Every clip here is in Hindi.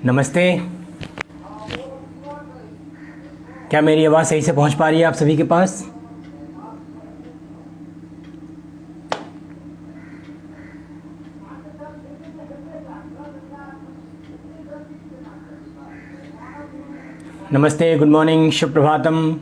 नमस्ते। क्या मेरी आवाज़ सही से पहुंच पा रही है आप सभी के पास? नमस्ते, गुड मॉर्निंग, शुभ प्रभातम।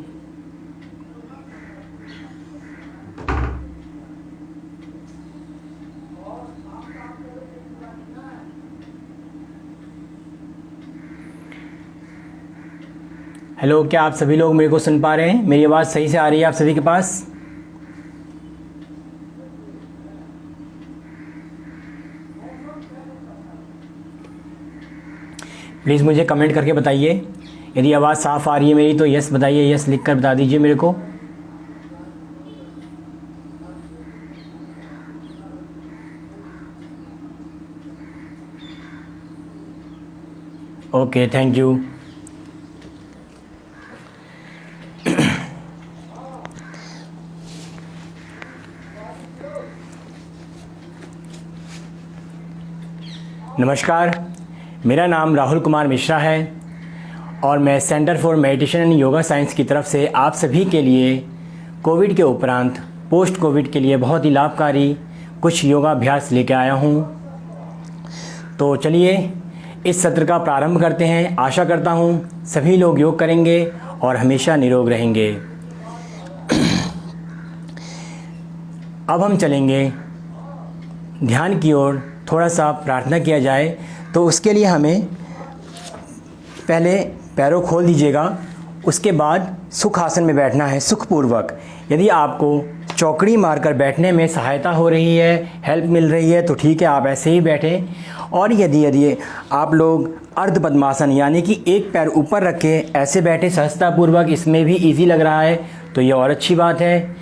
हेलो, क्या आप सभी लोग मेरे को सुन पा रहे हैं? मेरी आवाज़ सही से आ रही है आप सभी के पास? प्लीज़ मुझे कमेंट करके बताइए। यदि आवाज़ साफ़ आ रही है मेरी तो यस बताइए, यस लिख कर बता दीजिए मेरे को। Okay, thank you. नमस्कार, मेरा नाम राहुल कुमार मिश्रा है और मैं centre for meditation and yoga science की तरफ से आप सभी के लिए कोविड के उपरांत पोस्ट कोविड के लिए बहुत ही लाभकारी कुछ योगा अभ्यास लेके आया हूँ। तो चलिए इस सत्र का प्रारंभ करते हैं। आशा करता हूँ सभी लोग योग करेंगे और हमेशा निरोग रहेंगे। अब हम चलेंगे ध्यान की ओर। थोड़ा सा प्रार्थना किया जाए तो उसके लिए हमें पहले पैरों खोल दीजिएगा, उसके बाद सुख आसन में बैठना है सुखपूर्वक। यदि आपको चौकड़ी मारकर बैठने में सहायता हो रही है, हेल्प मिल रही है तो ठीक है, आप ऐसे ही बैठें। और यदि आप लोग अर्ध पद्मासन यानी कि एक पैर ऊपर रख के ऐसे बैठे सहजतापूर्वक, इसमें भी ईजी लग रहा है तो ये और अच्छी बात है।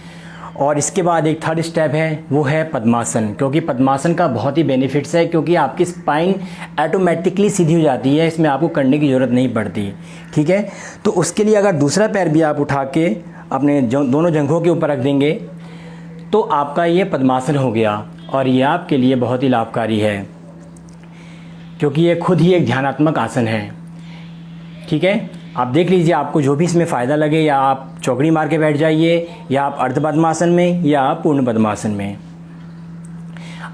और इसके बाद एक थर्ड स्टेप है, वो है पद्मासन, क्योंकि पद्मासन का बहुत ही बेनिफिट्स है, क्योंकि आपकी स्पाइन ऑटोमेटिकली सीधी हो जाती है, इसमें आपको करने की ज़रूरत नहीं पड़ती। ठीक है, तो उसके लिए अगर दूसरा पैर भी आप उठा के अपने दोनों जंघों के ऊपर रख देंगे तो आपका ये पद्मासन हो गया और ये आपके लिए बहुत ही लाभकारी है, क्योंकि ये खुद ही एक ध्यानात्मक आसन है। ठीक है, आप देख लीजिए आपको जो भी इसमें फ़ायदा लगे, या आप चौकड़ी मार के बैठ जाइए, या आप अर्ध पद्मासन में, या आप पूर्ण पद्मासन में।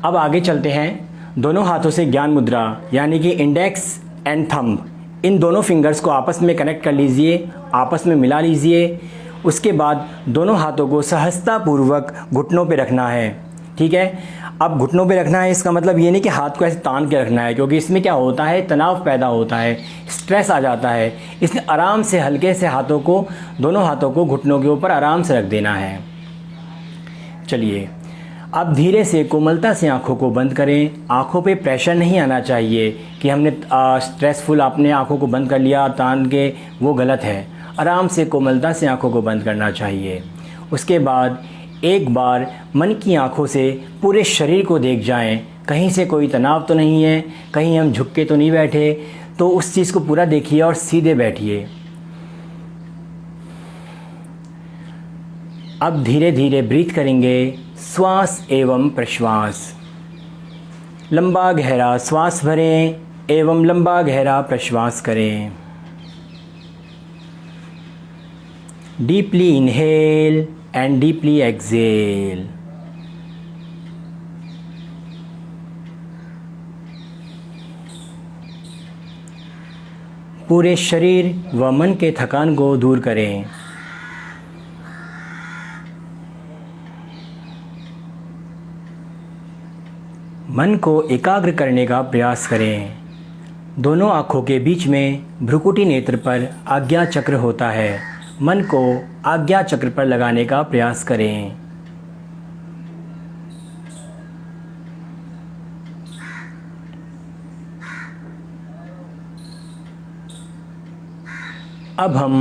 अब आगे चलते हैं। दोनों हाथों से ज्ञान मुद्रा यानी कि इंडेक्स एंड थंब, इन दोनों फिंगर्स को आपस में कनेक्ट कर लीजिए, आपस में मिला लीजिए। उसके बाद दोनों हाथों को सहजतापूर्वक घुटनों पे रखना है। ठीक है, अब घुटनों पे रखना है, इसका मतलब ये नहीं कि हाथ को ऐसे तान के रखना है, क्योंकि इसमें क्या होता है, तनाव पैदा होता है, स्ट्रेस आ जाता है। इसलिए आराम से हल्के से हाथों को, दोनों हाथों को घुटनों के ऊपर आराम से रख देना है। चलिए अब धीरे से कोमलता से आंखों को बंद करें। आंखों पे प्रेशर नहीं आना चाहिए कि हमने स्ट्रेसफुल अपने आंखों को बंद कर लिया तान के, वो गलत है। आराम से कोमलता से आंखों को बंद करना चाहिए। उसके बाद एक बार मन की आंखों से पूरे शरीर को देख जाएं, कहीं से कोई तनाव तो नहीं है, कहीं हम झुक के तो नहीं बैठे, तो उस चीज़ को पूरा देखिए और सीधे बैठिए। अब धीरे धीरे ब्रीथ करेंगे, श्वास एवं प्रश्वास। लंबा गहरा श्वास भरें एवं लंबा गहरा प्रश्वास करें। Deeply inhale and deeply exhale. पूरे शरीर व मन के थकान को दूर करें। मन को एकाग्र करने का प्रयास करें। दोनों आँखों के बीच में भ्रुकुटी नेत्र पर आज्ञा चक्र होता है। मन को आज्ञा चक्र पर लगाने का प्रयास करें। अब हम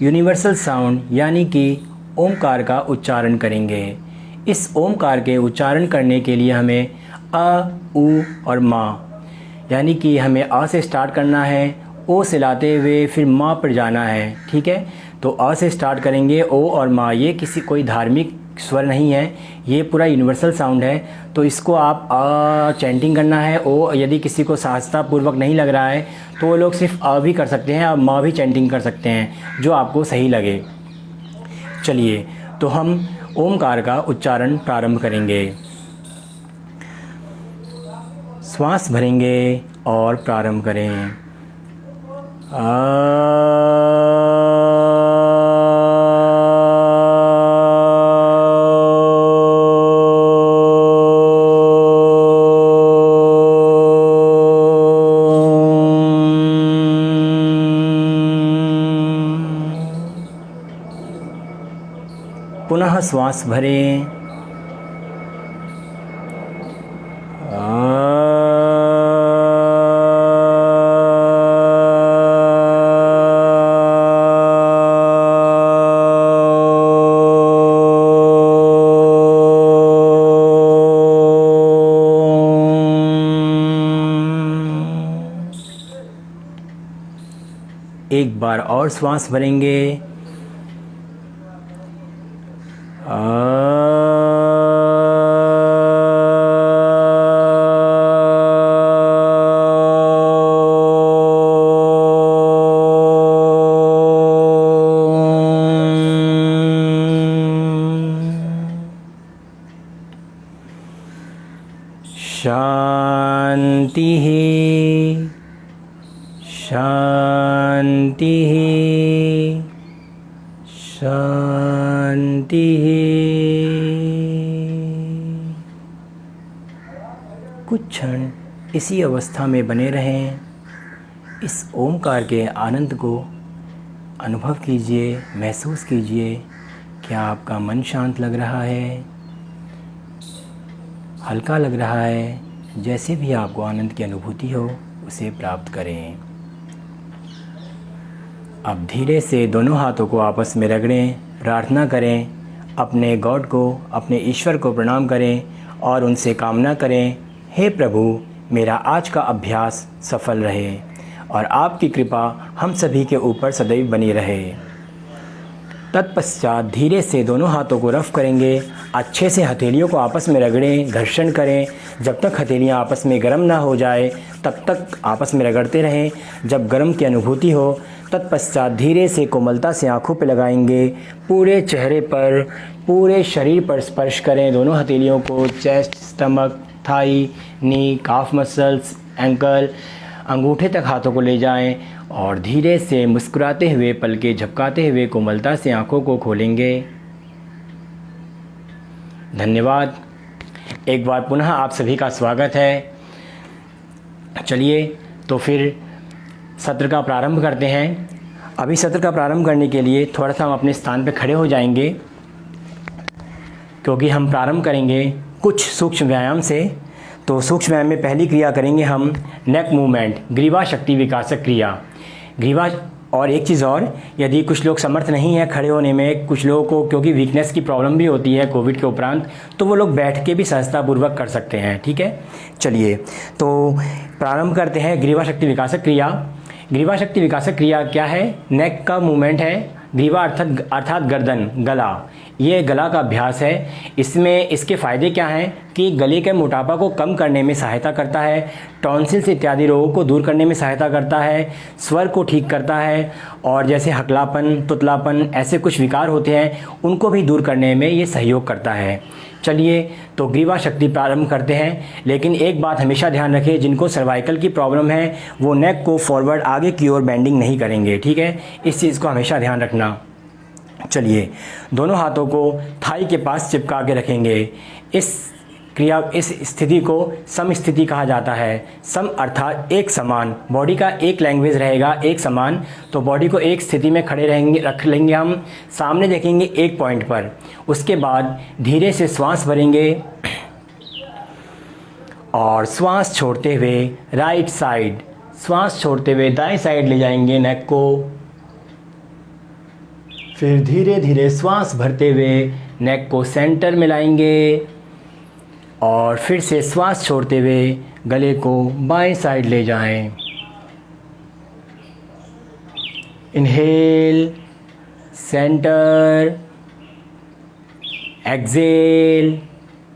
यूनिवर्सल साउंड यानी कि ओमकार का उच्चारण करेंगे। इस ओमकार के उच्चारण करने के लिए हमें अ, उ और मा, यानी कि हमें अ से स्टार्ट करना है, ओ से लाते हुए फिर माँ पर जाना है। ठीक है, तो अ से स्टार्ट करेंगे, ओ और माँ। ये कोई धार्मिक स्वर नहीं है, ये पूरा यूनिवर्सल साउंड है। तो इसको आप चैंटिंग करना है। ओ यदि किसी को सहजतापूर्वक नहीं लग रहा है तो वो लोग सिर्फ भी कर सकते हैं और माँ भी चैंटिंग कर सकते हैं, जो आपको सही लगे। चलिए, तो हम ओमकार का उच्चारण प्रारंभ करेंगे। श्वास भरेंगे और प्रारंभ करें। पुनः श्वास भरें। एक बार और श्वास भरेंगे। शांति शांति शांति। कुछ क्षण इसी अवस्था में बने रहें। इस ओमकार के आनंद को अनुभव कीजिए, महसूस कीजिए। क्या आपका मन शांत लग रहा है, हल्का लग रहा है? जैसे भी आपको आनंद की अनुभूति हो उसे प्राप्त करें। अब धीरे से दोनों हाथों को आपस में रगड़ें, प्रार्थना करें, अपने गॉड को, अपने ईश्वर को प्रणाम करें और उनसे कामना करें, हे प्रभु, मेरा आज का अभ्यास सफल रहे और आपकी कृपा हम सभी के ऊपर सदैव बनी रहे। तत्पश्चात धीरे से दोनों हाथों को रफ़ करेंगे। अच्छे से हथेलियों को आपस में रगड़ें, घर्षण करें। जब तक हथेलियाँ आपस में गर्म ना हो जाए तब तक आपस में रगड़ते रहें। जब गर्म की अनुभूति हो तत्पश्चात धीरे से कोमलता से आँखों पर लगाएंगे। पूरे चेहरे पर, पूरे शरीर पर स्पर्श करें दोनों हथेलियों को। चेस्ट, स्टमक, थाई, नी, काफ मसल्स, एंकल, अंगूठे तक हाथों को ले जाएं और धीरे से मुस्कुराते हुए, पलकें झपकाते हुए कोमलता से आँखों को खोलेंगे। धन्यवाद। एक बार पुनः आप सभी का स्वागत है। चलिए, तो फिर सत्र का प्रारंभ करते हैं। अभी सत्र का प्रारंभ करने के लिए थोड़ा सा हम अपने स्थान पर खड़े हो जाएंगे, क्योंकि हम प्रारंभ करेंगे कुछ सूक्ष्म व्यायाम से। तो सूक्ष्म व्यायाम में पहली क्रिया करेंगे हम नेक मूवमेंट, ग्रीवा शक्ति विकासक क्रिया। ग्रीवा, और एक चीज़ और, यदि कुछ लोग समर्थ नहीं है खड़े होने में, कुछ लोगों को क्योंकि वीकनेस की प्रॉब्लम भी होती है कोविड के उपरांत, तो वो लोग बैठ के भी सहजतापूर्वक कर सकते हैं। ठीक है, चलिए तो प्रारंभ करते हैं ग्रीवा शक्ति विकासक क्रिया। ग्रीवा शक्ति विकासक क्रिया क्या है? नेक का मूवमेंट है। ग्रीवा अर्थात गर्दन, गला, ये गला का अभ्यास है। इसमें इसके फ़ायदे क्या हैं कि गले के मोटापा को कम करने में सहायता करता है, टॉन्सिल्स इत्यादि रोगों को दूर करने में सहायता करता है, स्वर को ठीक करता है, और जैसे हकलापन, तुतलापन, ऐसे कुछ विकार होते हैं उनको भी दूर करने में ये सहयोग करता है। चलिए, तो ग्रीवा शक्ति प्रारंभ करते हैं। लेकिन एक बात हमेशा ध्यान रखें, जिनको सर्वाइकल की प्रॉब्लम है वो नेक को फॉरवर्ड आगे की ओर बेंडिंग नहीं करेंगे। ठीक है, इस चीज़ को हमेशा ध्यान रखना। चलिए, दोनों हाथों को थाई के पास चिपका के रखेंगे। इस स्थिति को सम स्थिति कहा जाता है। सम अर्थात एक समान, बॉडी का एक लैंग्वेज रहेगा, एक समान। तो बॉडी को एक स्थिति में खड़े रहेंगे, रख लेंगे हम, सामने देखेंगे एक पॉइंट पर। उसके बाद धीरे से श्वास भरेंगे और श्वास छोड़ते हुए राइट साइड, श्वास छोड़ते हुए दाएं साइड ले जाएंगे नेक को। फिर धीरे धीरे श्वास भरते हुए नेक को सेंटर में लाएंगे और फिर से श्वास छोड़ते हुए गले को बाएं साइड ले जाएं। Inhale, centre, exhale,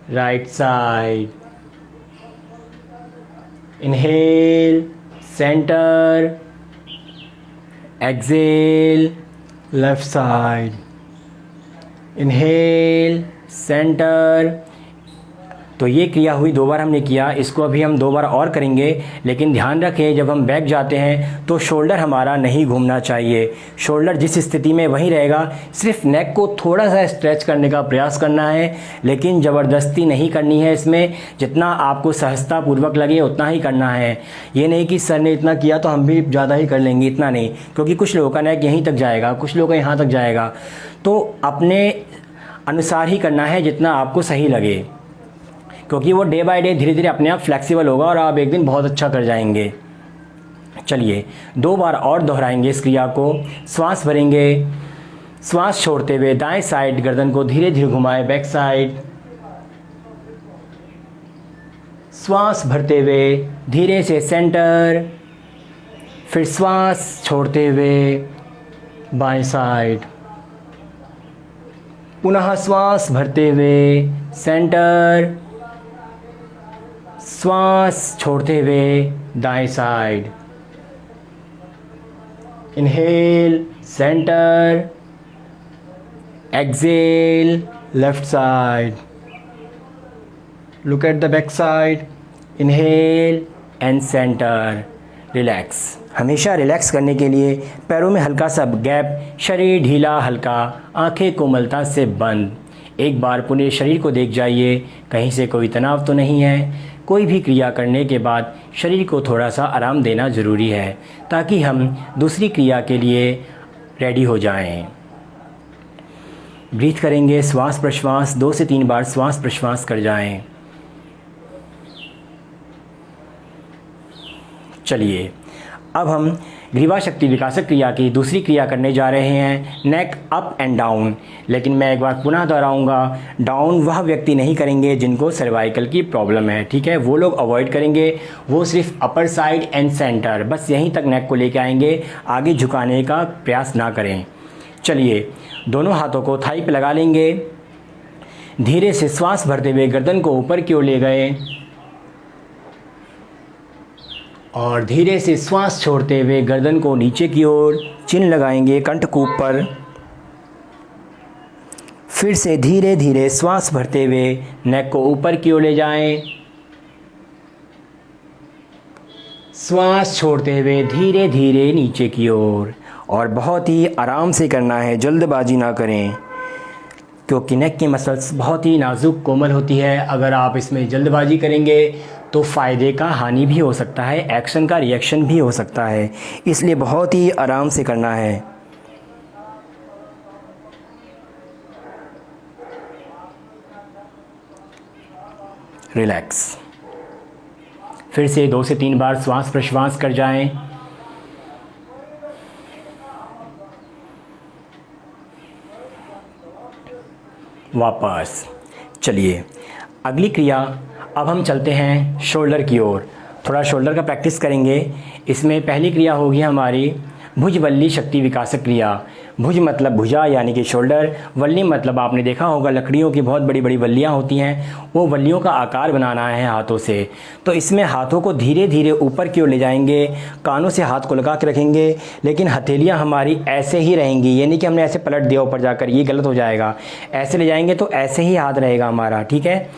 right side, inhale, center, exhale, left side, inhale, center। तो ये क्रिया हुई, 2 बार हमने किया, इसको अभी हम 2 बार और करेंगे। लेकिन ध्यान रखें जब हम बैक जाते हैं तो शोल्डर हमारा नहीं घूमना चाहिए, शोल्डर जिस स्थिति में वहीं रहेगा। सिर्फ नेक को थोड़ा सा स्ट्रेच करने का प्रयास करना है, लेकिन ज़बरदस्ती नहीं करनी है। इसमें जितना आपको सहजतापूर्वक लगे उतना ही करना है। ये नहीं कि सर ने इतना किया तो हम भी ज़्यादा ही कर लेंगे, इतना नहीं, क्योंकि कुछ लोगों का नेक यहीं तक जाएगा, कुछ लोगों का यहाँ तक जाएगा। तो अपने अनुसार ही करना है जितना आपको सही लगे, क्योंकि वो डे बाय डे धीरे धीरे अपने आप फ्लेक्सिबल होगा और आप एक दिन बहुत अच्छा कर जाएंगे। चलिए 2 बार और दोहराएंगे इस क्रिया को। श्वास भरेंगे, श्वास छोड़ते हुए दाएं साइड गर्दन को धीरे धीरे घुमाएं, बैक साइड। श्वास भरते हुए धीरे से सेंटर, फिर श्वास छोड़ते हुए बाएं साइड, पुनः श्वास भरते हुए सेंटर, श्वास छोड़ते हुए दाएं side, inhale centre, exhale left side, look at the back side, inhale and centre, relax. हमेशा रिलैक्स करने के लिए पैरों में हल्का सा गैप, शरीर ढीला हल्का, आंखें कोमलता से बंद। एक बार पुनः शरीर को देख जाइए, कहीं से कोई तनाव तो नहीं है। कोई भी क्रिया करने के बाद शरीर को थोड़ा सा आराम देना ज़रूरी है, ताकि हम दूसरी क्रिया के लिए रेडी हो जाएं। ब्रीथ करेंगे, श्वास प्रश्वास 2 से 3 बार श्वास प्रश्वास कर जाएं। चलिए अब हम ग्रीवा शक्ति विकासक क्रिया की दूसरी क्रिया करने जा रहे हैं, नेक अप एंड डाउन। लेकिन मैं एक बार पुनः दोहराऊंगा, डाउन वह व्यक्ति नहीं करेंगे जिनको सर्वाइकल की प्रॉब्लम है, ठीक है, वो लोग अवॉइड करेंगे। वो सिर्फ अपर साइड एंड सेंटर, बस यहीं तक नेक को लेके आएंगे, आगे झुकाने का प्रयास ना करें। चलिए दोनों हाथों को थाई पे लगा लेंगे, धीरे से श्वास भरते हुए गर्दन को ऊपर की ओर ले गए और धीरे से श्वास छोड़ते हुए गर्दन को नीचे की ओर, चिन्ह लगाएंगे कंठकूप पर। फिर से धीरे धीरे श्वास भरते हुए नेक को ऊपर की ओर ले जाएं, श्वास छोड़ते हुए धीरे धीरे नीचे की ओर। और बहुत ही आराम से करना है, जल्दबाजी ना करें, क्योंकि नेक की मसल्स बहुत ही नाजुक कोमल होती है। अगर आप इसमें जल्दबाजी करेंगे तो फ़ायदे का हानि भी हो सकता है, एक्शन का रिएक्शन भी हो सकता है, इसलिए बहुत ही आराम से करना है। रिलैक्स। फिर से 2 से 3 बार श्वास प्रश्वास कर जाएं। वापस। चलिए अगली क्रिया, अब हम चलते हैं शोल्डर की ओर। थोड़ा शोल्डर का प्रैक्टिस करेंगे। इसमें पहली क्रिया होगी हमारी भुजबल्ली शक्ति विकासक क्रिया। भुज मतलब भुजा यानी कि शोल्डर, वल्ली मतलब आपने देखा होगा लकड़ियों की बहुत बड़ी बड़ी वल्लियाँ होती हैं, वो वल्लियों का आकार बनाना है हाथों से। तो इसमें हाथों को धीरे धीरे ऊपर की ओर ले जाएंगे, कानों से हाथ को लगा के रखेंगे, लेकिन हथेलियाँ हमारी ऐसे ही रहेंगी, यानी कि हमने ऐसे पलट दिया ऊपर जाकर, ये गलत हो जाएगा। ऐसे ले जाएंगे तो ऐसे ही हाथ रहेगा हमारा, ठीक है।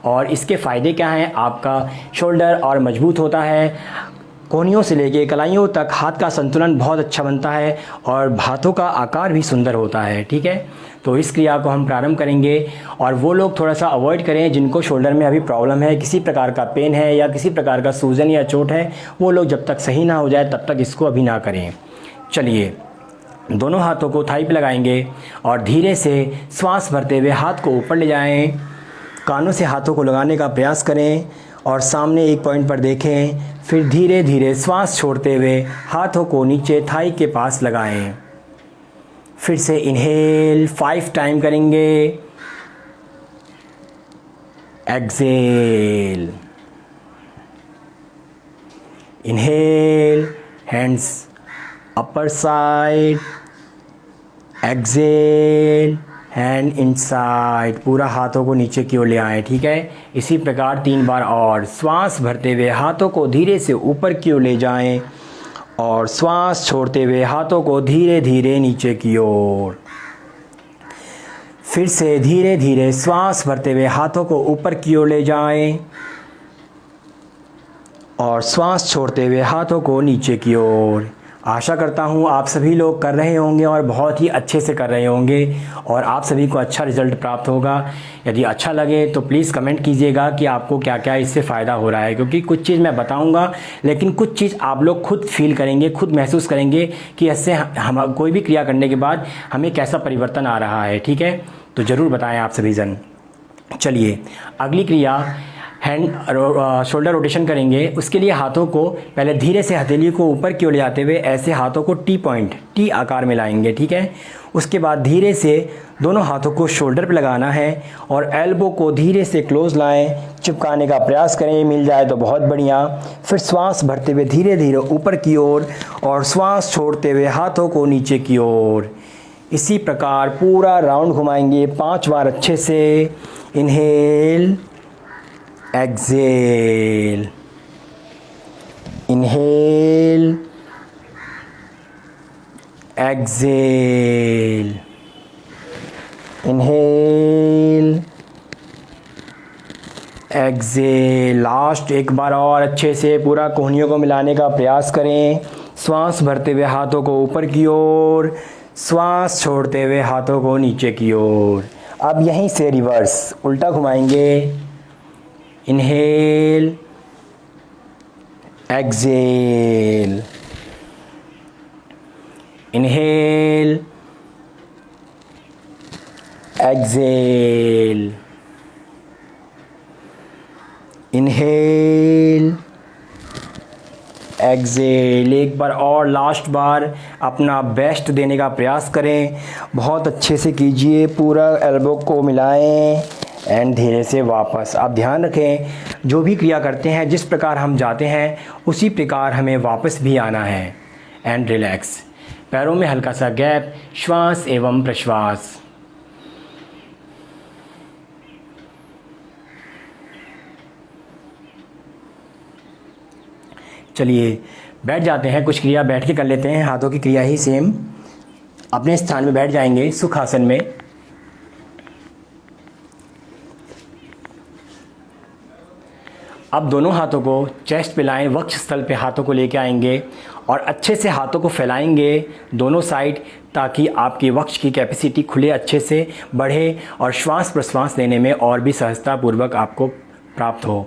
और इसके फ़ायदे क्या हैं, आपका शोल्डर और मजबूत होता है, कोहनियों से लेके कलाइयों तक हाथ का संतुलन बहुत अच्छा बनता है और हाथों का आकार भी सुंदर होता है, ठीक है। तो इस क्रिया को हम प्रारंभ करेंगे और वो लोग थोड़ा सा अवॉइड करें जिनको शोल्डर में अभी प्रॉब्लम है, किसी प्रकार का पेन है या किसी प्रकार का सूजन या चोट है, वो लोग जब तक सही ना हो जाए तब तक इसको अभी ना करें। चलिए दोनों हाथों को थाई पे लगाएंगे और धीरे से श्वास भरते हुए हाथ को ऊपर ले जाएं, कानों से हाथों को लगाने का प्रयास करें और सामने एक पॉइंट पर देखें। फिर धीरे धीरे श्वास छोड़ते हुए हाथों को नीचे थाई के पास लगाएं। फिर से इनहेल 5 टाइम करेंगे, exhale, inhale, hands upper side, exhale, hand inside, पूरा हाथों को नीचे की ओर ले आएँ। ठीक है, इसी प्रकार 3 बार और। श्वास भरते हुए हाथों को धीरे से ऊपर की ओर ले जाएं और श्वास छोड़ते हुए हाथों को धीरे धीरे नीचे की ओर। फिर से धीरे धीरे श्वास भरते हुए हाथों को ऊपर की ओर ले जाएं और श्वास छोड़ते हुए हाथों को नीचे की ओर। आशा करता हूँ आप सभी लोग कर रहे होंगे और बहुत ही अच्छे से कर रहे होंगे और आप सभी को अच्छा रिज़ल्ट प्राप्त होगा। यदि अच्छा लगे तो प्लीज़ कमेंट कीजिएगा कि आपको क्या क्या इससे फ़ायदा हो रहा है, क्योंकि कुछ चीज़ मैं बताऊँगा लेकिन कुछ चीज़ आप लोग खुद फील करेंगे, खुद महसूस करेंगे कि इससे हम कोई भी क्रिया करने के बाद हमें कैसा परिवर्तन आ रहा है। ठीक है, तो ज़रूर बताएँ आप सभी जन। चलिए अगली क्रिया हैंड शोल्डर रोटेशन करेंगे। उसके लिए हाथों को पहले धीरे से हथेली को ऊपर की ओर ले जाते हुए ऐसे हाथों को टी आकार में लाएंगे। ठीक है, उसके बाद धीरे से दोनों हाथों को शोल्डर पे लगाना है और एल्बो को धीरे से क्लोज लाएं, चिपकाने का प्रयास करें, मिल जाए तो बहुत बढ़िया। फिर श्वास भरते हुए धीरे धीरे ऊपर की ओर और श्वास छोड़ते हुए हाथों को नीचे की ओर। इसी प्रकार पूरा राउंड घुमाएंगे 5 बार अच्छे से। Inhale, exhale, inhale, exhale, inhale, exhale. Last एक बार और अच्छे से पूरा कोहनियों को मिलाने का प्रयास करें। श्वास भरते हुए हाथों को ऊपर की ओर, श्वास छोड़ते हुए हाथों को नीचे की ओर। अब यहीं से रिवर्स उल्टा घुमाएंगे। Inhale, exhale, inhale, exhale, inhale, exhale. एक बार और लास्ट बार अपना बेस्ट देने का प्रयास करें, बहुत अच्छे से कीजिए, पूरा एल्बो को मिलाएं एंड धीरे से वापस। आप ध्यान रखें जो भी क्रिया करते हैं जिस प्रकार हम जाते हैं उसी प्रकार हमें वापस भी आना है। एंड रिलैक्स, पैरों में हल्का सा गैप, श्वास एवं प्रश्वास। चलिए बैठ जाते हैं, कुछ क्रिया बैठ के कर लेते हैं। हाथों की क्रिया ही सेम, अपने स्थान में बैठ जाएंगे सुखासन में। अब दोनों हाथों को चेस्ट पे लाएं, वक्ष स्थल पे हाथों को लेके आएंगे और अच्छे से हाथों को फैलाएंगे दोनों साइड, ताकि आपकी वक्ष की कैपेसिटी खुले, अच्छे से बढ़े और श्वास प्रश्वास लेने में और भी सहजता पूर्वक आपको प्राप्त हो।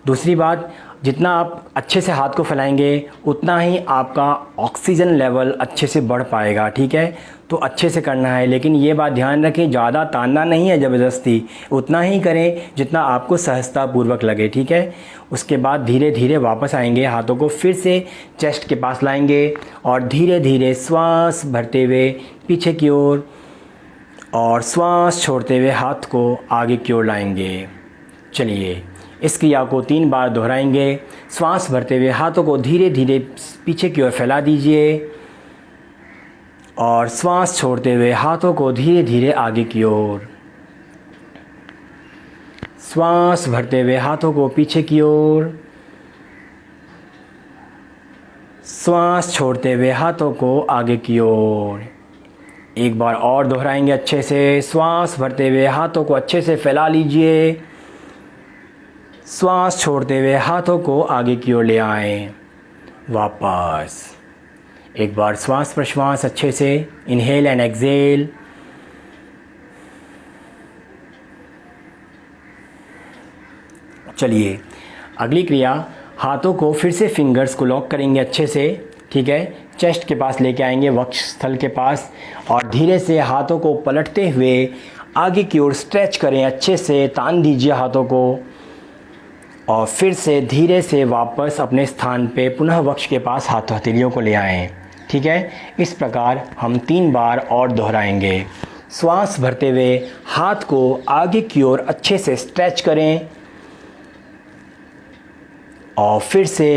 दूसरी बात, जितना आप अच्छे से हाथ को फैलाएंगे उतना ही आपका ऑक्सीजन लेवल अच्छे से बढ़ पाएगा। ठीक है, तो अच्छे से करना है, लेकिन ये बात ध्यान रखें ज़्यादा तानना नहीं है ज़बरदस्ती, उतना ही करें जितना आपको सहजता पूर्वक लगे। ठीक है, उसके बाद धीरे धीरे वापस आएंगे, हाथों को फिर से चेस्ट के पास लाएंगे और धीरे धीरे श्वास भरते हुए पीछे की ओर और श्वास छोड़ते हुए हाथ को आगे की ओर लाएंगे। चलिए इस क्रिया को 3 बार दोहराएंगे। श्वास भरते हुए हाथों को धीरे धीरे पीछे की ओर फैला दीजिए और श्वास छोड़ते हुए हाथों को धीरे धीरे आगे की ओर। श्वास भरते हुए हाथों को पीछे की ओर, श्वास छोड़ते हुए हाथों को आगे की ओर। एक बार और दोहराएंगे अच्छे से। श्वास भरते हुए हाथों को अच्छे से फैला लीजिए, श्वास छोड़ते हुए हाथों को आगे की ओर ले आएं। वापस एक बार श्वास प्रश्वास अच्छे से, इनहेल एंड एक्सेल। चलिए अगली क्रिया, हाथों को फिर से फिंगर्स को लॉक करेंगे अच्छे से। ठीक है, चेस्ट के पास लेके आएंगे, वक्ष स्थल के पास, और धीरे से हाथों को पलटते हुए आगे की ओर स्ट्रेच करें, अच्छे से तान दीजिए हाथों को और फिर से धीरे से वापस अपने स्थान पे पुनः वक्ष के पास हाथ हथेलियों को ले आएं। ठीक है, इस प्रकार हम 3 बार और दोहराएंगे। श्वास भरते हुए हाथ को आगे की ओर अच्छे से स्ट्रेच करें और फिर से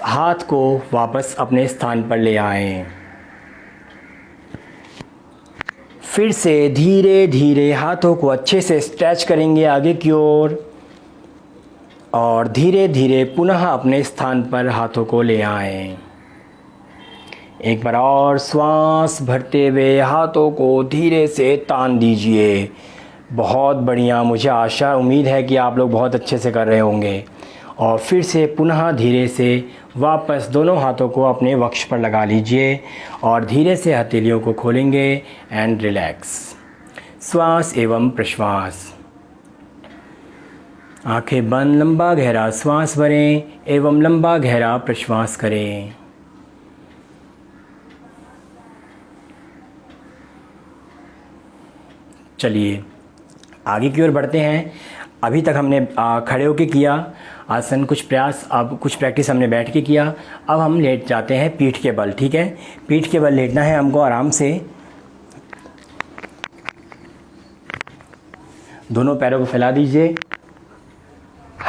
हाथ को वापस अपने स्थान पर ले आएं। फिर से धीरे धीरे हाथों को अच्छे से स्ट्रेच करेंगे आगे की ओर और धीरे धीरे पुनः अपने स्थान पर हाथों को ले आएं। एक बार और श्वास भरते हुए हाथों को धीरे से तान दीजिए। बहुत बढ़िया, मुझे आशा उम्मीद है कि आप लोग बहुत अच्छे से कर रहे होंगे। और फिर से पुनः धीरे से वापस दोनों हाथों को अपने वक्ष पर लगा लीजिए और धीरे से हथेलियों को खोलेंगे एंड रिलैक्स। श्वास एवं प्रश्वास। आंखें बंद, लंबा गहरा श्वास भरें एवं लंबा गहरा प्रश्वास करें। चलिए आगे की ओर बढ़ते हैं। अभी तक हमने खड़े होकर किया आसन, कुछ प्रयास, अब कुछ प्रैक्टिस हमने बैठ के किया। अब हम लेट जाते हैं पीठ के बल। ठीक है, पीठ के बल लेटना है हमको आराम से। दोनों पैरों को फैला दीजिए,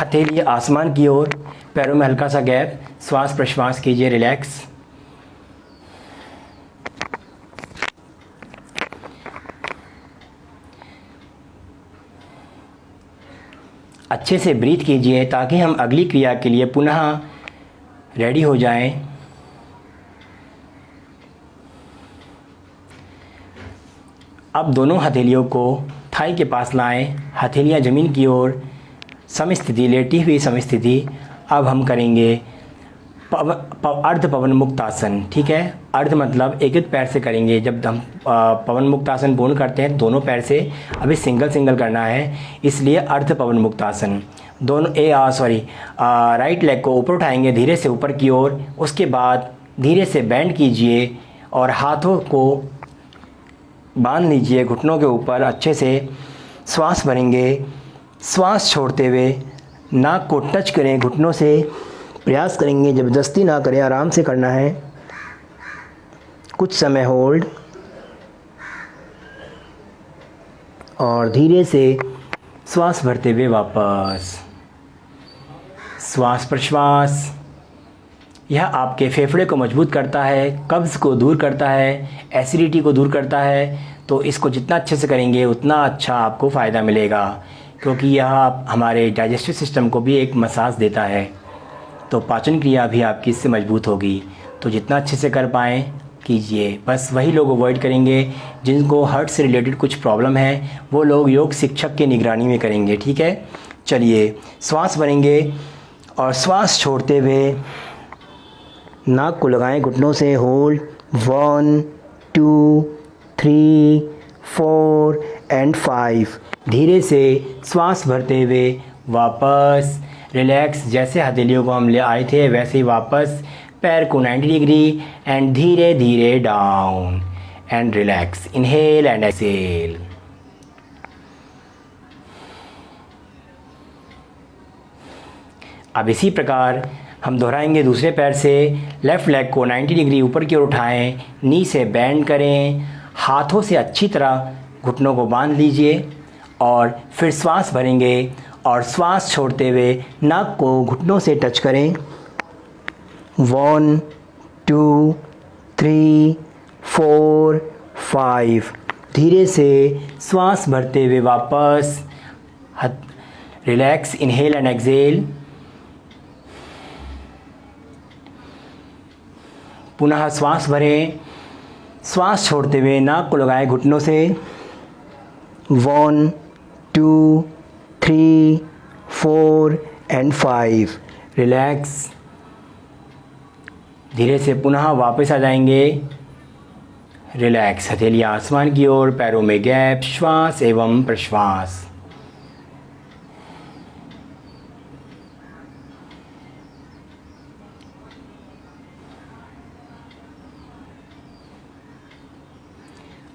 हथेली आसमान की ओर, पैरों में हल्का सा गैप। श्वास प्रश्वास कीजिए, रिलैक्स। अच्छे से ब्रीथ कीजिए ताकि हम अगली क्रिया के लिए पुनः रेडी हो जाएं। अब दोनों हथेलियों को थाई के पास लाएं, हथेलियां ज़मीन की ओर, समस्थिति, लेटी हुई समस्थिति। अब हम करेंगे अर्ध पवन मुक्त आसन। ठीक है, अर्ध मतलब एक एक पैर से करेंगे। जब हम पवन मुक्त आसन पूर्ण करते हैं दोनों पैर से, अभी सिंगल सिंगल करना है, इसलिए अर्ध पवन मुक्त आसन। दोनों राइट लेग को ऊपर उठाएंगे धीरे से ऊपर की ओर। उसके बाद धीरे से बेंड कीजिए और हाथों को बांध लीजिए घुटनों के ऊपर। अच्छे से श्वास भरेंगे, श्वास छोड़ते हुए नाक को टच करें घुटनों से। प्रयास करेंगे, ज़बरदस्ती ना करें, आराम से करना है। कुछ समय होल्ड और धीरे से श्वास भरते हुए वापस। श्वास प्रश्वास, यह आपके फेफड़े को मजबूत करता है, कब्ज़ को दूर करता है, एसिडिटी को दूर करता है। तो इसको जितना अच्छे से करेंगे उतना अच्छा आपको फ़ायदा मिलेगा, क्योंकि यह हमारे डाइजेस्टिव सिस्टम को भी एक मसाज देता है। तो पाचन क्रिया भी आपकी इससे मजबूत होगी। तो जितना अच्छे से कर पाएँ कीजिए। बस वही लोग अवॉइड करेंगे जिनको हार्ट से रिलेटेड कुछ प्रॉब्लम है, वो लोग योग शिक्षक की निगरानी में करेंगे। ठीक है, चलिए श्वास भरेंगे और श्वास छोड़ते हुए नाक को लगाएं घुटनों से। Hold 1 2 3 4 and 5। धीरे से श्वास भरते हुए वापस रिलैक्स। जैसे हथेलियों को हम ले आए थे वैसे ही वापस, पैर को 90 डिग्री एंड धीरे धीरे down and relax. Inhale and exhale. अब इसी प्रकार हम दोहराएंगे दूसरे पैर से। लेफ़्ट लेग को 90 डिग्री ऊपर की ओर उठाएं, नी से बेंड करें, हाथों से अच्छी तरह घुटनों को बांध लीजिए और फिर श्वास भरेंगे और श्वास छोड़ते हुए नाक को घुटनों से टच करें। 1 2 3 4 5। धीरे से श्वास भरते हुए वापस रिलैक्स। Inhale and exhale. पुनः श्वास भरें, श्वास छोड़ते हुए नाक को लगाएं घुटनों से। 1 2 3 4 एंड 5। रिलैक्स। धीरे से पुनः वापस आ जाएंगे। रिलैक्स। हथेली आसमान की ओर, पैरों में गैप। श्वास एवं प्रश्वास।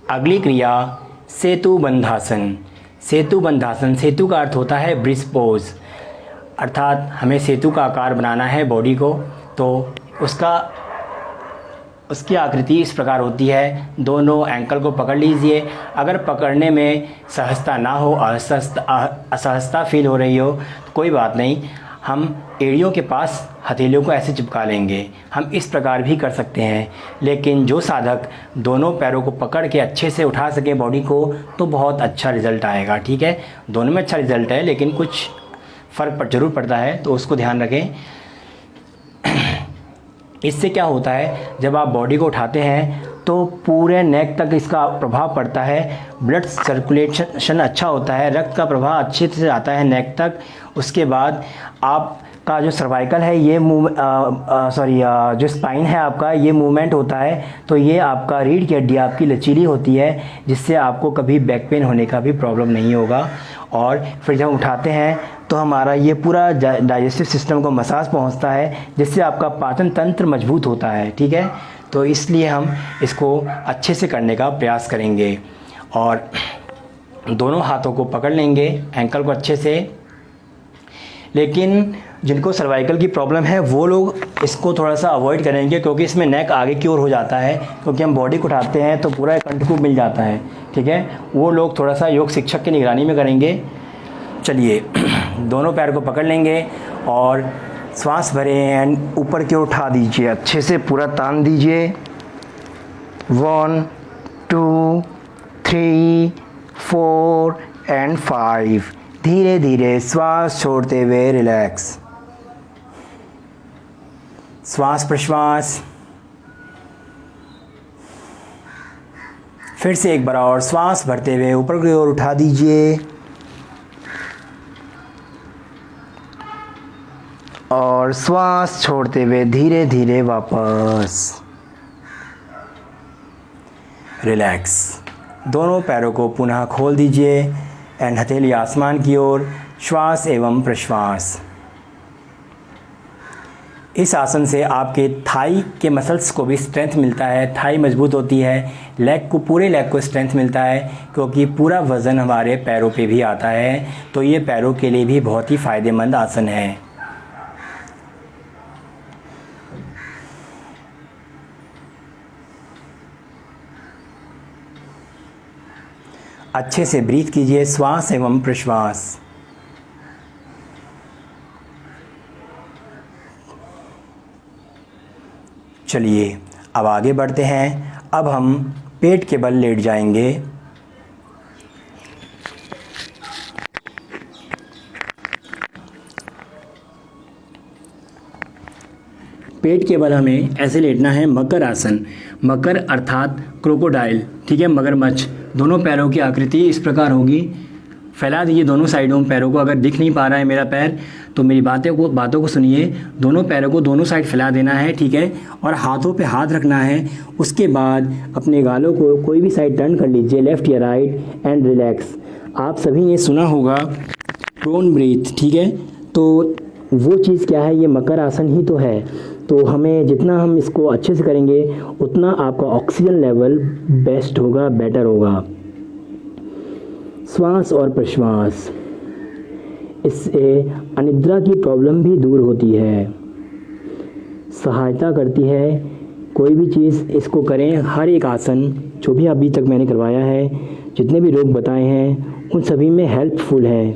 अगली क्रिया सेतु बंधासन। सेतु बंधासन, सेतु का अर्थ होता है ब्रिज पोज, अर्थात हमें सेतु का आकार बनाना है बॉडी को। तो उसकी आकृति इस प्रकार होती है। दोनों एंकल को पकड़ लीजिए। अगर पकड़ने में सहजता ना हो, असहजता फील हो रही हो तो कोई बात नहीं, हम एड़ियों के पास हथेलियों को ऐसे चिपका लेंगे। हम इस प्रकार भी कर सकते हैं, लेकिन जो साधक दोनों पैरों को पकड़ के अच्छे से उठा सके बॉडी को, तो बहुत अच्छा रिज़ल्ट आएगा। ठीक है, दोनों में अच्छा रिज़ल्ट है, लेकिन कुछ फ़र्क ज़रूर पड़ता है, तो उसको ध्यान रखें। इससे क्या होता है, जब आप बॉडी को उठाते हैं तो पूरे नेक तक इसका प्रभाव पड़ता है, ब्लड सर्कुलेशन अच्छा होता है, रक्त का प्रवाह अच्छे से आता है नेक तक। उसके बाद आपका जो सर्वाइकल है ये जो स्पाइन है आपका, ये मूवमेंट होता है, तो ये आपका रीढ़ की हड्डी आपकी लचीली होती है, जिससे आपको कभी बैक पेन होने का भी प्रॉब्लम नहीं होगा। और फिर जब उठाते हैं तो हमारा ये पूरा डाइजेस्टिव सिस्टम को मसाज पहुंचता है, जिससे आपका पाचन तंत्र मजबूत होता है। ठीक है, तो इसलिए हम इसको अच्छे से करने का प्रयास करेंगे और दोनों हाथों को पकड़ लेंगे, एंकल को अच्छे से। लेकिन जिनको सर्वाइकल की प्रॉब्लम है वो लोग इसको थोड़ा सा अवॉइड करेंगे, क्योंकि इसमें नेक आगे की ओर हो जाता है, क्योंकि हम बॉडी को उठाते हैं तो पूरा कंठ मिल जाता है। ठीक है, वो लोग थोड़ा सा योग शिक्षक की निगरानी में करेंगे। चलिए, दोनों पैर को पकड़ लेंगे और श्वास भरें एंड ऊपर की ओर उठा दीजिए, अच्छे से पूरा तान दीजिए। 1 2 3 4 एंड 5। धीरे धीरे श्वास छोड़ते हुए रिलैक्स, श्वास प्रश्वास। फिर से एक बार और श्वास भरते हुए ऊपर की ओर उठा दीजिए और श्वास छोड़ते हुए धीरे धीरे वापस रिलैक्स। दोनों पैरों को पुनः खोल दीजिए एंड हथेली आसमान की ओर, श्वास एवं प्रश्वास। इस आसन से आपके थाई के मसल्स को भी स्ट्रेंथ मिलता है, थाई मजबूत होती है, पूरे लेग को स्ट्रेंथ मिलता है, क्योंकि पूरा वज़न हमारे पैरों पे भी आता है, तो ये पैरों के लिए भी बहुत ही फ़ायदेमंद आसन है। अच्छे से ब्रीथ कीजिए, श्वास एवं प्रश्वास। चलिए, अब आगे बढ़ते हैं। अब हम पेट के बल लेट जाएंगे। पेट के बल हमें ऐसे लेटना है, मकर आसन। मकर अर्थात क्रोकोडाइल। ठीक है, मगरमच्छ। दोनों पैरों की आकृति इस प्रकार होगी। फैला दीजिए दोनों साइडों पैरों को। अगर दिख नहीं पा रहा है मेरा पैर तो मेरी बातों को सुनिए। दोनों पैरों को दोनों साइड फैला देना है। ठीक है, और हाथों पे हाथ रखना है। उसके बाद अपने गालों को कोई भी साइड टर्न कर लीजिए, लेफ़्ट या राइट, एंड रिलैक्स। आप सभी ने सुना होगा प्रोन ब्रीथ। ठीक है, तो वो चीज़ क्या है, ये मकर आसन ही तो है। तो हमें जितना हम इसको अच्छे से करेंगे उतना आपका ऑक्सीजन लेवल बेस्ट होगा, बेटर होगा। श्वास और प्रश्वास, इससे अनिद्रा की प्रॉब्लम भी दूर होती है, सहायता करती है। कोई भी चीज़ इसको करें, हर एक आसन जो भी अभी तक मैंने करवाया है, जितने भी रोग बताए हैं, उन सभी में हेल्पफुल है।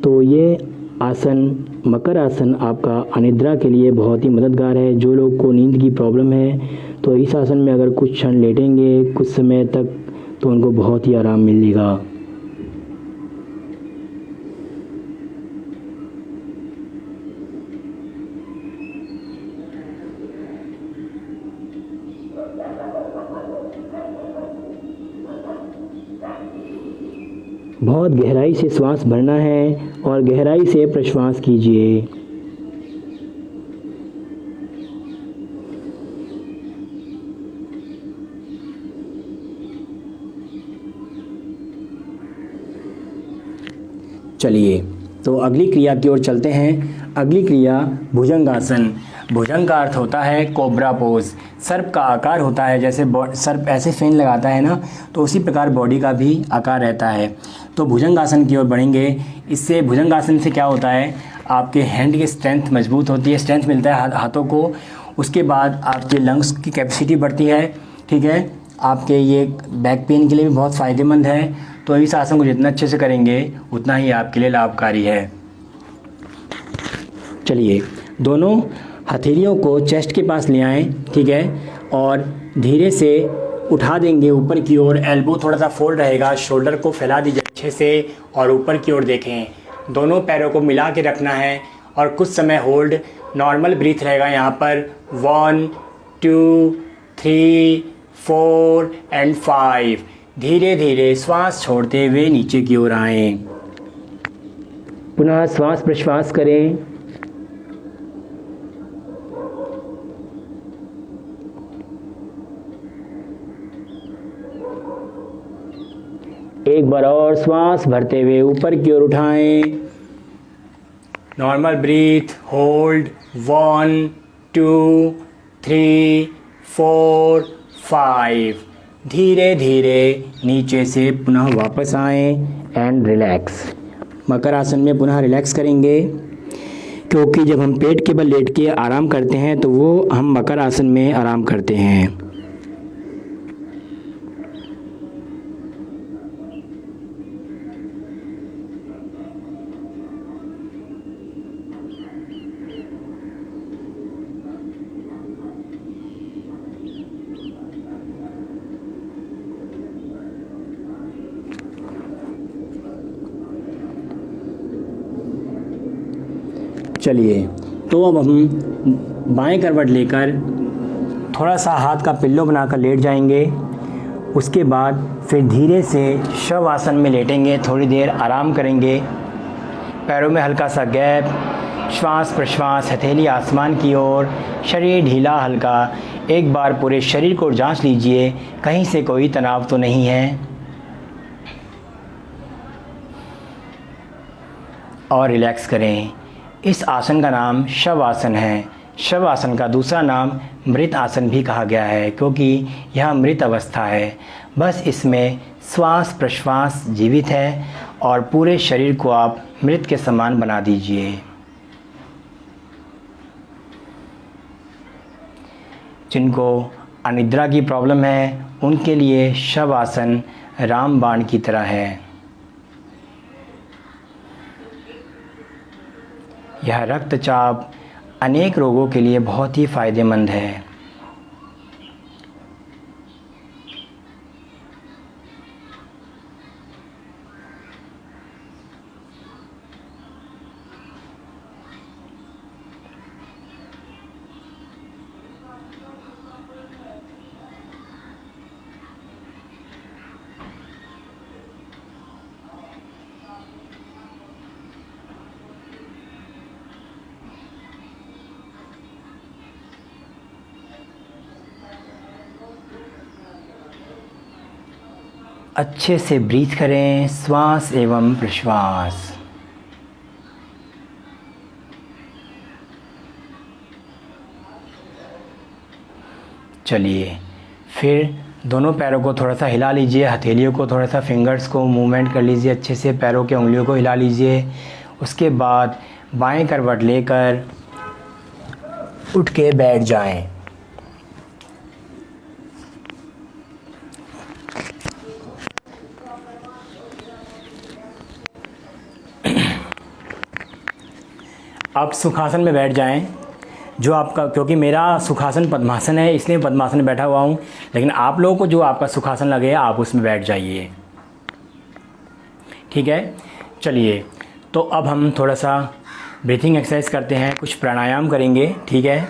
तो ये आसन, मकर आसन, आपका अनिद्रा के लिए बहुत ही मददगार है। जो लोग को नींद की प्रॉब्लम है तो इस आसन में अगर कुछ क्षण लेटेंगे कुछ समय तक तो उनको बहुत ही आराम मिलेगा। बहुत गहराई से श्वास भरना है और गहराई से प्रश्वास कीजिए। चलिए, तो अगली क्रिया की ओर चलते हैं। अगली क्रिया भुजंगासन। भुजंग का अर्थ होता है कोबरा पोज। सर्प का आकार होता है, जैसे सर्प ऐसे फेन लगाता है ना, तो उसी प्रकार बॉडी का भी आकार रहता है। तो भुजंगासन की ओर बढ़ेंगे। इससे भुजंगासन से क्या होता है, आपके हैंड की स्ट्रेंथ मजबूत होती है, स्ट्रेंथ मिलता है हाथों को। उसके बाद आपके लंग्स की कैपेसिटी बढ़ती है। ठीक है, आपके ये बैक पेन के लिए भी बहुत फ़ायदेमंद है। तो इस आसन को जितना अच्छे से करेंगे उतना ही आपके लिए लाभकारी है। चलिए, दोनों हथेलियों को चेस्ट के पास ले आएँ, ठीक है, और धीरे से उठा देंगे ऊपर की ओर। एल्बो थोड़ा सा फोल्ड रहेगा, शोल्डर को फैला दीजिए अच्छे से और ऊपर की ओर देखें। दोनों पैरों को मिला के रखना है और कुछ समय होल्ड, नॉर्मल ब्रीथ रहेगा यहाँ पर। 1 2 3 4 एंड 5। धीरे धीरे श्वास छोड़ते हुए नीचे की ओर आएं। पुनः श्वास प्रश्वास करें। एक बार और श्वास भरते हुए ऊपर की ओर उठाएं। Normal breath, hold 1 2 3 4 5। धीरे धीरे नीचे से पुनः वापस आएं एंड रिलैक्स। मकर आसन में पुनः रिलैक्स करेंगे, क्योंकि जब हम पेट के बल लेट के आराम करते हैं तो वो हम मकर आसन में आराम करते हैं। चलिए, तो अब हम बाएं करवट लेकर थोड़ा सा हाथ का पिल्लो बनाकर लेट जाएंगे। उसके बाद फिर धीरे से शव आसन में लेटेंगे, थोड़ी देर आराम करेंगे। पैरों में हल्का सा गैप, श्वास प्रश्वास, हथेली आसमान की ओर, शरीर ढीला हल्का। एक बार पूरे शरीर को जांच लीजिए, कहीं से कोई तनाव तो नहीं है। और रिलैक्स करें। इस आसन का नाम शव आसन है। शव आसन का दूसरा नाम मृत आसन भी कहा गया है, क्योंकि यह मृत अवस्था है। बस इसमें श्वास प्रश्वास जीवित है और पूरे शरीर को आप मृत के समान बना दीजिए। जिनको अनिद्रा की प्रॉब्लम है उनके लिए शव आसन रामबाण की तरह है। यह रक्तचाप अनेक रोगों के लिए बहुत ही फ़ायदेमंद है। अच्छे से ब्रीथ करें, श्वास एवं प्रश्वास। चलिए, फिर दोनों पैरों को थोड़ा सा हिला लीजिए, हथेलियों को थोड़ा सा, फिंगर्स को मूवमेंट कर लीजिए अच्छे से, पैरों के उंगलियों को हिला लीजिए। उसके बाद बाएं करवट लेकर उठ के बैठ जाएं। आप सुखासन में बैठ जाएं, जो आपका, क्योंकि मेरा सुखासन पद्मासन है इसलिए पद्मासन में बैठा हुआ हूँ, लेकिन आप लोगों को जो आपका सुखासन लगे आप उसमें बैठ जाइए, ठीक है। चलिए, तो अब हम थोड़ा सा ब्रीथिंग एक्सरसाइज करते हैं, कुछ प्राणायाम करेंगे, ठीक है।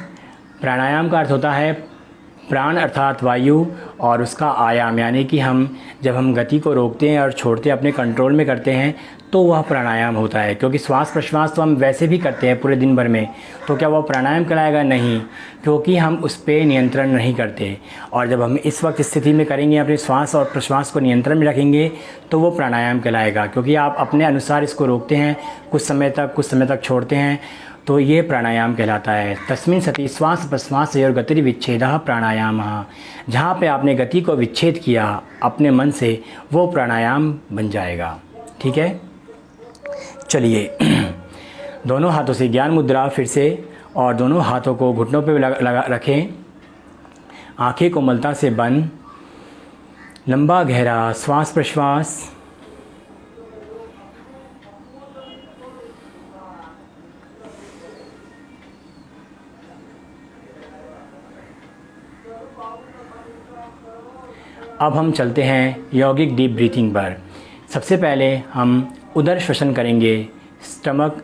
प्राणायाम का अर्थ होता है प्राण अर्थात वायु और उसका आयाम, यानी कि जब हम गति को रोकते हैं और छोड़ते हैं, अपने कंट्रोल में करते हैं, तो वह प्राणायाम होता है। क्योंकि श्वास प्रश्वास तो हम वैसे भी करते हैं पूरे दिन भर में, तो क्या वह प्राणायाम कहलाएगा? नहीं, क्योंकि हम उस पर नियंत्रण नहीं करते। और जब हम इस वक्त स्थिति में करेंगे, अपने श्वास और प्रश्वास को नियंत्रण में रखेंगे, तो वो प्राणायाम कहलाएगा। क्योंकि आप अपने अनुसार इसको रोकते हैं कुछ समय तक छोड़ते हैं, तो ये प्राणायाम कहलाता है। तस्मिन् सति श्वास प्रश्वास और गति विच्छेदः प्राणायामः। जहाँ पे आपने गति को विच्छेद किया अपने मन से, वो प्राणायाम बन जाएगा, ठीक है। चलिए, दोनों हाथों से ज्ञान मुद्रा फिर से, और दोनों हाथों को घुटनों पे लगा रखें। आंखें कोमलता से बंद, लंबा गहरा श्वास प्रश्वास। अब हम चलते हैं यौगिक डीप ब्रीथिंग पर। सबसे पहले हम उदर श्वसन करेंगे, स्टमक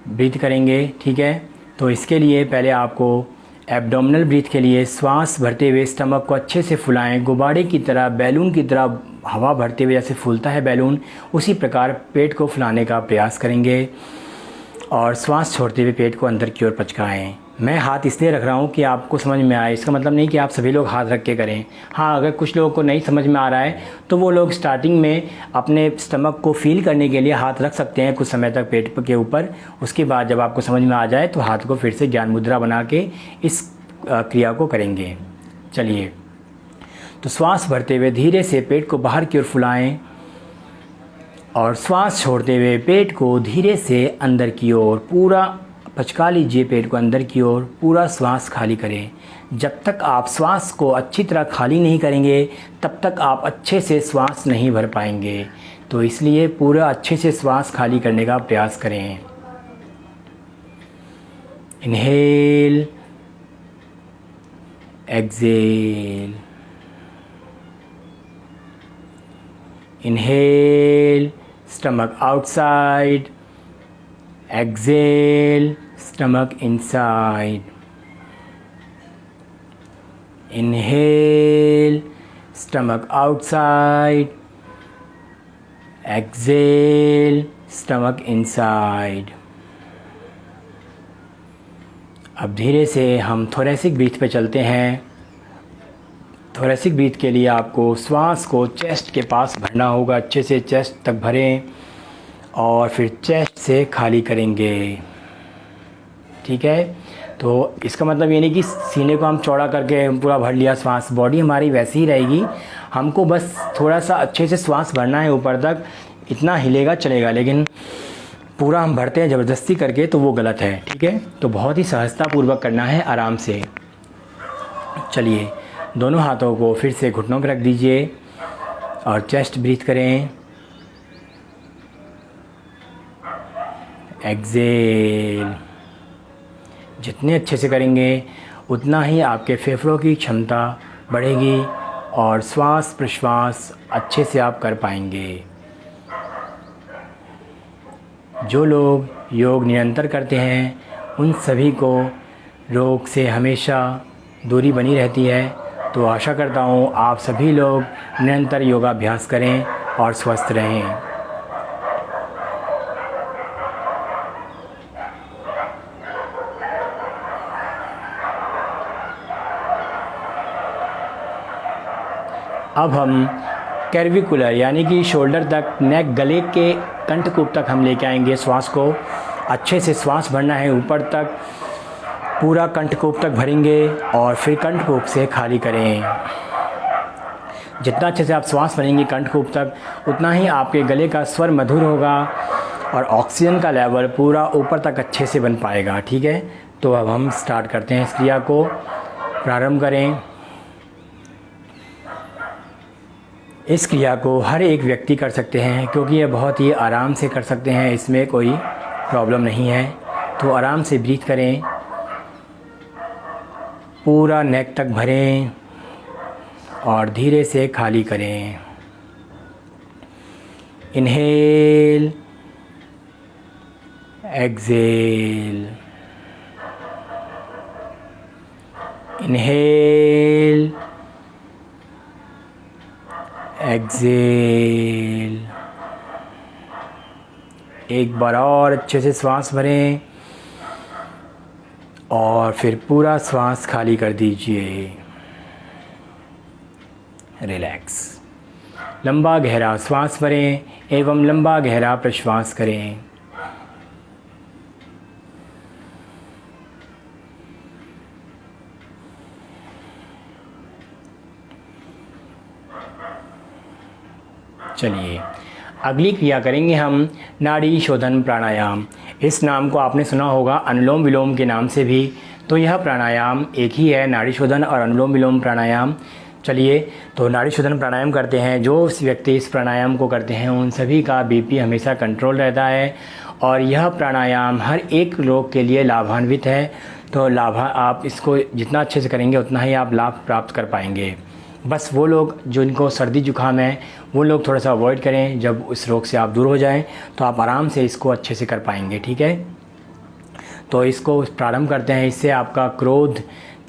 ब्रीथ करेंगे, ठीक है। तो इसके लिए पहले आपको एब्डोमिनल ब्रीथ के लिए श्वास भरते हुए स्टमक को अच्छे से फुलाएं, गुब्बारे की तरह, बैलून की तरह हवा भरते हुए जैसे फूलता है बैलून, उसी प्रकार पेट को फुलाने का प्रयास करेंगे और श्वास छोड़ते हुए पेट को अंदर की ओर पचकाएं। मैं हाथ इसलिए रख रहा हूँ कि आपको समझ में आए, इसका मतलब नहीं कि आप सभी लोग हाथ रख के करें। हाँ, अगर कुछ लोगों को नहीं समझ में आ रहा है तो वो लोग स्टार्टिंग में अपने स्टमक को फील करने के लिए हाथ रख सकते हैं कुछ समय तक पेट के ऊपर। उसके बाद जब आपको समझ में आ जाए तो हाथ को फिर से ज्ञान मुद्रा बना के इस क्रिया को करेंगे। चलिए, तो श्वास भरते हुए धीरे से पेट को बाहर की ओर फुलाएं और श्वास छोड़ते हुए पेट को धीरे से अंदर की ओर पूरा पचका लीजिए। पेट को अंदर की ओर पूरा श्वास खाली करें। जब तक आप श्वास को अच्छी तरह खाली नहीं करेंगे तब तक आप अच्छे से श्वास नहीं भर पाएंगे। तो इसलिए पूरा अच्छे से श्वास खाली करने का प्रयास करें। Inhale, exhale, inhale, stomach outside, exhale, stomach inside, inhale, stomach outside, exhale, stomach inside। अब धीरे से हम थोरेसिक ब्रीथ पे चलते हैं। थोरेसिक ब्रीथ के लिए आपको श्वास को चेस्ट के पास भरना होगा, अच्छे से चेस्ट तक भरें और फिर चेस्ट से खाली करेंगे, ठीक है। तो इसका मतलब ये नहीं कि सीने को हम चौड़ा करके पूरा भर लिया श्वास, बॉडी हमारी वैसी ही रहेगी। हमको बस थोड़ा सा अच्छे से श्वास भरना है ऊपर तक, इतना हिलेगा चलेगा, लेकिन पूरा हम भरते हैं ज़बरदस्ती करके तो वो गलत है, ठीक है। तो बहुत ही सहजतापूर्वक करना है, आराम से। चलिए, दोनों हाथों को फिर से घुटनों पर रख दीजिए और चेस्ट ब्रीथ करें। एक्सेल। जितने अच्छे से करेंगे उतना ही आपके फेफड़ों की क्षमता बढ़ेगी और श्वास प्रश्वास अच्छे से आप कर पाएंगे। जो लोग योग निरंतर करते हैं उन सभी को रोग से हमेशा दूरी बनी रहती है। तो आशा करता हूँ आप सभी लोग निरंतर योगाभ्यास करें और स्वस्थ रहें। अब हम कैर्विकुलर यानी कि शोल्डर तक, नेक, गले के कंठकूप तक हम लेके आएंगे। श्वास को अच्छे से श्वास भरना है ऊपर तक, पूरा कंठकूप तक भरेंगे और फिर कंठकूप से खाली करें। जितना अच्छे से आप श्वास भरेंगे कंठकूप तक उतना ही आपके गले का स्वर मधुर होगा और ऑक्सीजन का लेवल पूरा ऊपर तक अच्छे से बन पाएगा, ठीक है। तो अब हम स्टार्ट करते हैं, इस क्रिया को प्रारंभ करें। इस क्रिया को हर एक व्यक्ति कर सकते हैं क्योंकि ये बहुत ही आराम से कर सकते हैं, इसमें कोई प्रॉब्लम नहीं है। तो आराम से ब्रीथ करें, पूरा नेक तक भरें और धीरे से खाली करें। Inhale, exhale, inhale, exhale. एक बार और अच्छे से श्वास भरें और फिर पूरा श्वास खाली कर दीजिए। रिलैक्स। लंबा गहरा श्वास भरें एवं लंबा गहरा प्रश्वास करें। चलिए, अगली क्रिया करेंगे हम नाड़ी शोधन प्राणायाम। इस नाम को आपने सुना होगा अनुलोम विलोम के नाम से भी। तो यह प्राणायाम एक ही है, नाड़ी शोधन और अनुलोम विलोम प्राणायाम। चलिए, तो नाड़ी शोधन प्राणायाम करते हैं। जो व्यक्ति इस प्राणायाम को करते हैं उन सभी का बीपी हमेशा कंट्रोल रहता है और यह प्राणायाम हर एक रोग के लिए लाभान्वित है। तो लाभ आप इसको जितना अच्छे से करेंगे उतना ही आप लाभ प्राप्त कर पाएंगे। बस वो लोग जो इनको सर्दी जुकाम है वो लोग थोड़ा सा अवॉइड करें। जब इस रोग से आप दूर हो जाएं तो आप आराम से इसको अच्छे से कर पाएंगे। ठीक है, तो इसको प्रारंभ करते हैं। इससे आपका क्रोध,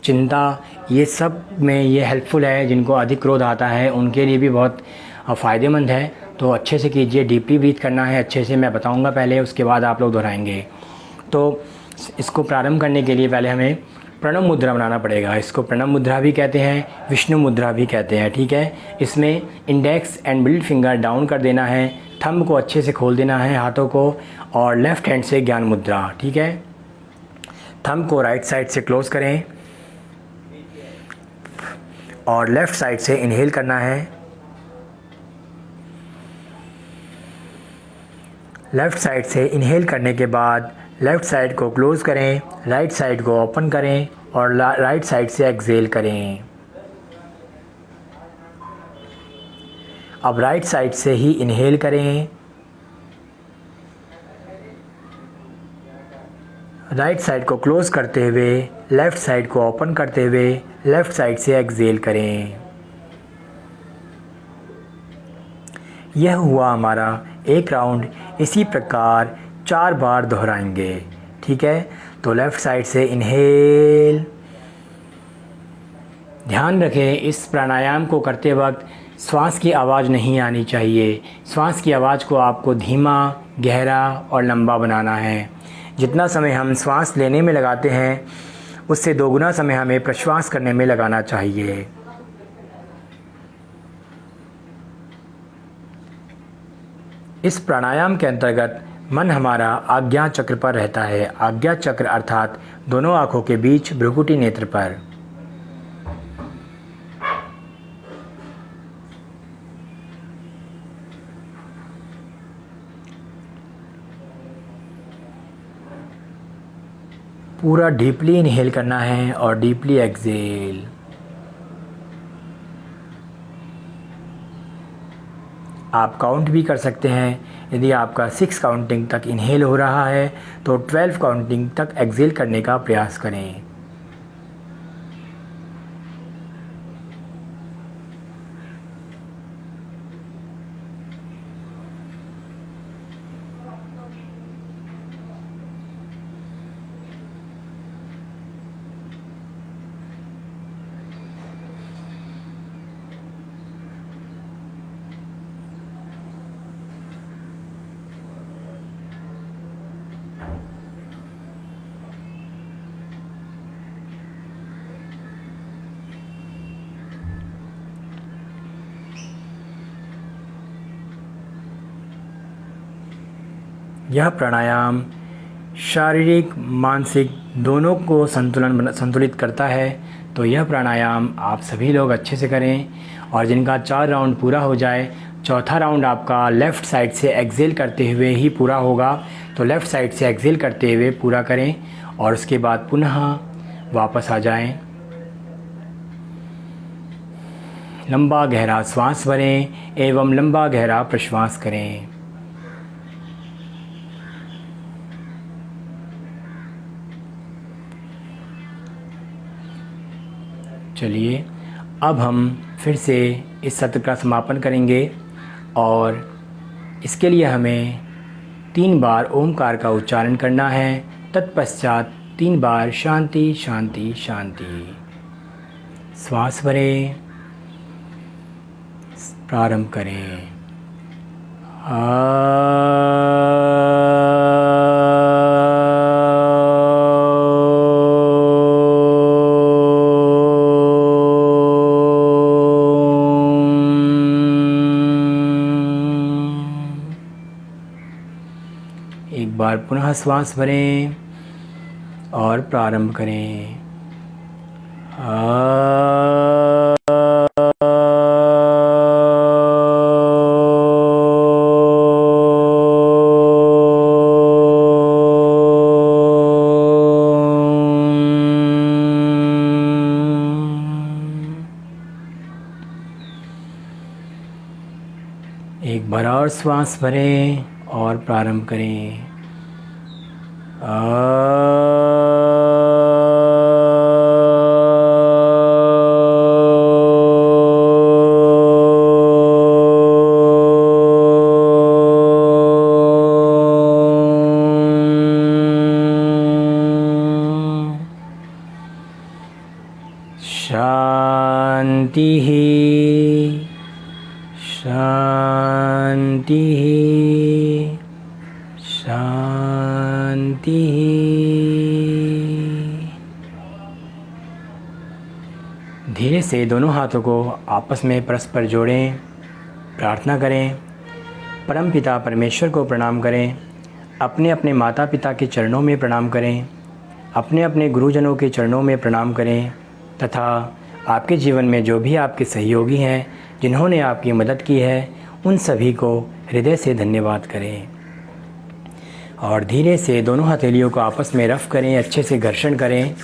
चिंता, ये सब में ये हेल्पफुल है। जिनको अधिक क्रोध आता है उनके लिए भी बहुत फ़ायदेमंद है। तो अच्छे से कीजिए, डीपली ब्रीथ करना है अच्छे से, मैं बताऊंगा पहले, उसके बाद आप लोग दोहराएंगे। तो इसको प्रारंभ करने के लिए पहले हमें प्रणव मुद्रा बनाना पड़ेगा। इसको प्रणव मुद्रा भी कहते हैं, विष्णु मुद्रा भी कहते हैं। ठीक है, इसमें index and middle finger down कर देना है, थंब को अच्छे से खोल देना है हाथों को, और लेफ़्ट हैंड से ज्ञान मुद्रा। ठीक है, थंब को राइट साइड से क्लोज करें और लेफ़्ट साइड से इनहेल करना है। लेफ़्ट साइड से इनहेल करने के बाद लेफ़्ट साइड को क्लोज़ करें, राइट साइड को ओपन करें और राइट साइड से एक्सहेल करें। अब राइट साइड से ही इनहेल करें, राइट साइड को क्लोज़ करते हुए लेफ़्ट साइड को ओपन करते हुए लेफ़्ट साइड से एक्सहेल करें। यह हुआ हमारा एक राउंड। इसी प्रकार 4 बार दोहराएंगे। ठीक है, तो लेफ़्ट साइड से इनहेल। ध्यान रखें, इस प्राणायाम को करते वक्त श्वास की आवाज़ नहीं आनी चाहिए। श्वास की आवाज़ को आपको धीमा, गहरा और लंबा बनाना है। जितना समय हम श्वास लेने में लगाते हैं उससे दोगुना समय हमें प्रश्वास करने में लगाना चाहिए। इस प्राणायाम के अंतर्गत मन हमारा आज्ञा चक्र पर रहता है। आज्ञा चक्र अर्थात दोनों आँखों के बीच भ्रुकुटी नेत्र पर। पूरा डीपली इनहेल करना है और डीपली एक्सहेल। आप काउंट भी कर सकते हैं। यदि आपका 6 काउंटिंग तक इनहेल हो रहा है तो 12 काउंटिंग तक एक्सहेल करने का प्रयास करें। यह प्राणायाम शारीरिक, मानसिक दोनों को संतुलित करता है। तो यह प्राणायाम आप सभी लोग अच्छे से करें। और जिनका 4 राउंड पूरा हो जाए, चौथा राउंड आपका लेफ़्ट साइड से एक्सहेल करते हुए ही पूरा होगा। तो लेफ़्ट साइड से एक्सहेल करते हुए पूरा करें और उसके बाद पुनः वापस आ जाएं। लंबा गहरा श्वास भरें एवं लंबा गहरा प्रश्वास करें। चलिए, अब हम फिर से इस सत्र का समापन करेंगे और इसके लिए हमें 3 बार ओमकार का उच्चारण करना है। तत्पश्चात 3 बार शांति शांति शांति। श्वास भरें, प्रारंभ करें। एक बार पुनः श्वास भरें और प्रारंभ करें। एक बार और श्वास भरें और प्रारंभ करें। शांति शांति शांति। धीरे से दोनों हाथों को आपस में परस्पर जोड़ें, प्रार्थना करें, परमपिता परमेश्वर को प्रणाम करें, अपने अपने माता पिता के चरणों में प्रणाम करें, अपने अपने गुरुजनों के चरणों में प्रणाम करें तथा आपके जीवन में जो भी आपके सहयोगी हैं, जिन्होंने आपकी मदद की है, उन सभी को हृदय से धन्यवाद करें। और धीरे से दोनों हथेलियों को आपस में रफ़ करें, अच्छे से घर्षण करें।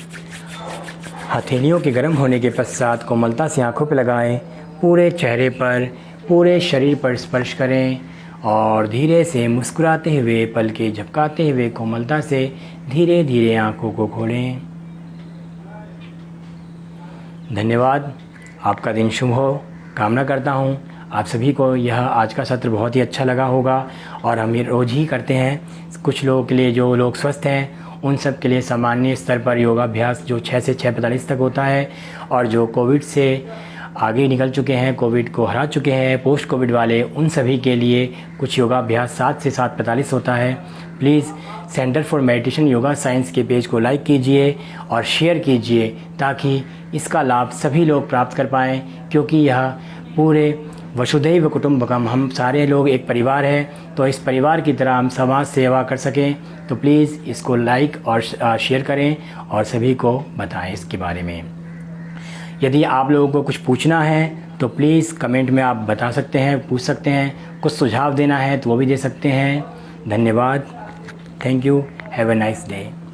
हथेलियों के गर्म होने के पश्चात कोमलता से आँखों पर लगाएं, पूरे चेहरे पर, पूरे शरीर पर स्पर्श करें और धीरे से मुस्कुराते हुए, पलकें झपकाते हुए कोमलता से धीरे धीरे आँखों को खोलें। धन्यवाद। आपका दिन शुभ हो। कामना करता हूँ आप सभी को यह आज का सत्र बहुत ही अच्छा लगा होगा और हम ये रोज़ ही करते हैं। कुछ लोगों के लिए, जो लोग स्वस्थ हैं, उन सब के लिए सामान्य स्तर पर योगाभ्यास जो 6 से 6:45 तक होता है, और जो कोविड से आगे निकल चुके हैं, कोविड को हरा चुके हैं, पोस्ट कोविड वाले, उन सभी के लिए कुछ योगाभ्यास 7 से 7:45 होता है। Please centre for meditation yoga science के पेज को लाइक कीजिए और शेयर कीजिए ताकि इसका लाभ सभी लोग प्राप्त कर पाएँ, क्योंकि यह पूरे वसुधैव कुटुंबकम, हम सारे लोग एक परिवार हैं, तो इस परिवार की तरह हम समाज सेवा कर सकें। तो प्लीज़ इसको लाइक और शेयर करें और सभी को बताएं इसके बारे में। यदि आप लोगों को कुछ पूछना है तो प्लीज़ कमेंट में आप बता सकते हैं, पूछ सकते हैं। कुछ सुझाव देना है तो वो भी दे सकते हैं। धन्यवाद। Thank you. Have a nice day.